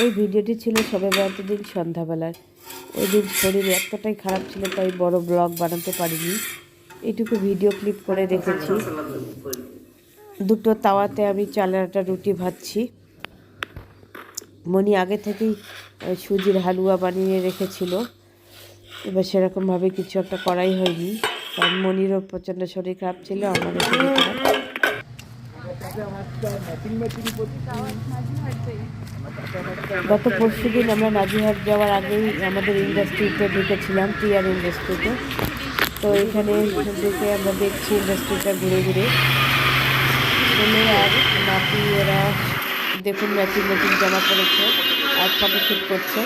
এই ভিডিওটি ছিল শবে বরাতের দিন সন্ধ্যাবেলার। ওই দিন শরীর এতটাই খারাপ ছিল তাই বড় ব্লগ বানাতে পারিনি, এইটুকু ভিডিও ক্লিপ করে রেখেছি। দুটো তাওয়াতে আমি চালের আটা রুটি ভাজছি। মনি আগে থেকেই সুজির হালুয়া বানিয়ে রেখেছিল, এবার সেরকমভাবে কিছু একটা করাই হয়নি, কারণ মনিরও প্রচণ্ড শরীর খারাপ ছিল, আমারও শরীর খারাপ। গত পরশু দিন আমরা নাজিহাট যাওয়ার আগেই আমাদের ইন্ডাস্ট্রিতে ঢুকেছিলাম, টিআর ইন্ডাস্ট্রিতে। তো এখানে ঢুকে আমরা দেখছি ইন্ডাস্ট্রিটা ঘুরে ঘুরে। ছেলে আর নাতি ওরা দেখুন ম্যাচিং ম্যাচিং জামা পড়েছে আর ফটোশ্যুট করছে।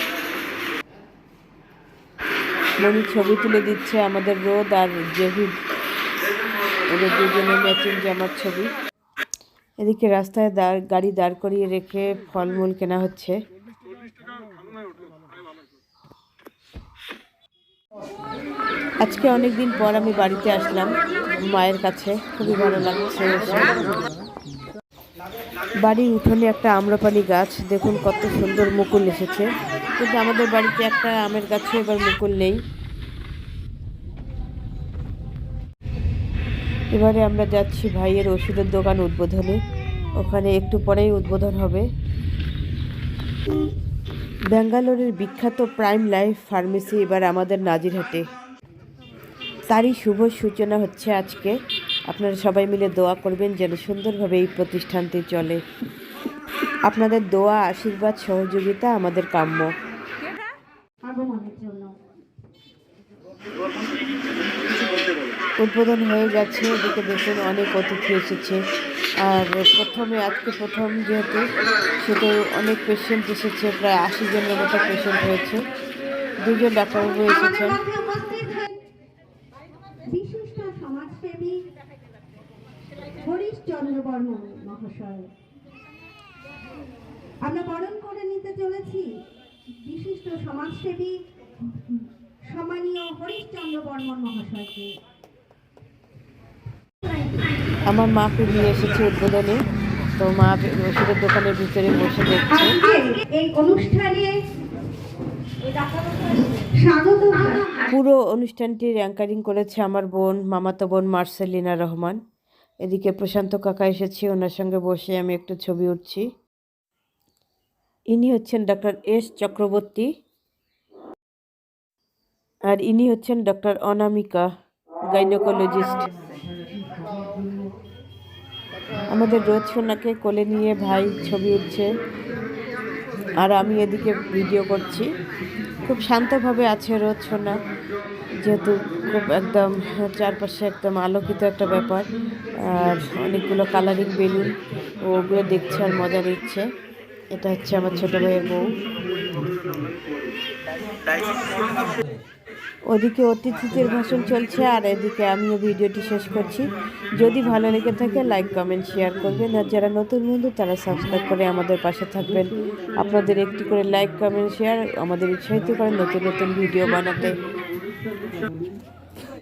মনি ছবি তুলে দিচ্ছে আমাদের রোদ আর জহিদ, ওদের দুজনের ম্যাচিং জামার ছবি। এদিকে রাস্তায় গাড়ি দাঁড় করিয়ে রেখে ফলমূল কেনা হচ্ছে। আজকে অনেকদিন পর আমি বাড়িতে আসলাম মায়ের কাছে, খুবই ভালো লাগছে। বাড়ির উঠোনে একটা আম্রপালি গাছ, দেখুন কত সুন্দর মুকুল এসেছে, কিন্তু আমাদের বাড়িতে একটা আমের গাছে এবার মুকুল নেই। এবারে আমরা যাচ্ছি ভাইয়ের ওষুধের দোকান উদ্বোধনে, ওখানে একটু পরেই উদ্বোধন হবে। ব্যাঙ্গালোরের বিখ্যাত প্রাইম লাইফ ফার্মেসি এবার আমাদের নাজিরহাটে, তারই শুভ সূচনা হচ্ছে আজকে। আপনারা সবাই মিলে দোয়া করবেন যেন সুন্দরভাবে এই প্রতিষ্ঠানটি চলে। আপনাদের দোয়া, আশীর্বাদ, সহযোগিতা আমাদের কাম্য। উদ্বোধন হয়ে গেছে, এদিকে দেখুন অনেক অতিথি এসেছে। আর আজকে প্রথম যেহেতু, সেটা অনেক পেশেন্ট এসেছে, প্রায় 80 জনের মতো পেশেন্ট হয়েছে। দুজন ডাক্তারবাবু এসেছেন। বিশিষ্ট সমাজসেবী হরিশচন্দ্র বর্মন মহাশয়, আমরা বরণ করে নিতে চলেছি বিশিষ্ট সমাজসেবী সম্মানীয় হরিশচন্দ্র বর্মন মহাশয়কে। আমার মাকে নিয়ে এসেছে উদ্বোধনে, তো মা ওষুধের দোকানের ভিতরে বসে দেখছে। এই অনুষ্ঠানে স্বাগত। পুরো অনুষ্ঠানটির অ্যাঙ্কারিং করেছে আমার বোন, মামাতো বোন মার্সেলিনা রহমান। এদিকে প্রশান্ত কাকা এসেছে, ওনার সঙ্গে বসে আমি একটু ছবি উঠছি। ইনি হচ্ছেন ডক্টর এস চক্রবর্তী, আর ইনি হচ্ছেন ডক্টর অনামিকা, গাইনোকোলজিস্ট। আমাদের রোজ সোনাকে কোলে নিয়ে ভাই ছবি উঠছে, আর আমি এদিকে ভিডিও করছি। খুব শান্তভাবে আছে রোজ সোনা, যেহেতু খুব একদম চারপাশে একদম আলোকিত একটা ব্যাপার, আর অনেকগুলো কালারিং বেলুন, ওগুলো দেখছে আর মজা নিচ্ছে। এটা হচ্ছে আমার ছোট ভাইয়ের বউ। ওদিকে অতিথিদের ভাষণ চলছে, আর এদিকে আমিও ভিডিওটি শেষ করছি। যদি ভালো লেগে থাকে লাইক, কমেন্ট, শেয়ার করবেন, আর যারা নতুন বন্ধু তারা সাবস্ক্রাইব করে আমাদের পাশে থাকবেন। আপনাদের একটি করে লাইক, কমেন্ট, শেয়ার আমাদের উৎসাহিত করেন নতুন নতুন ভিডিও বানাতে।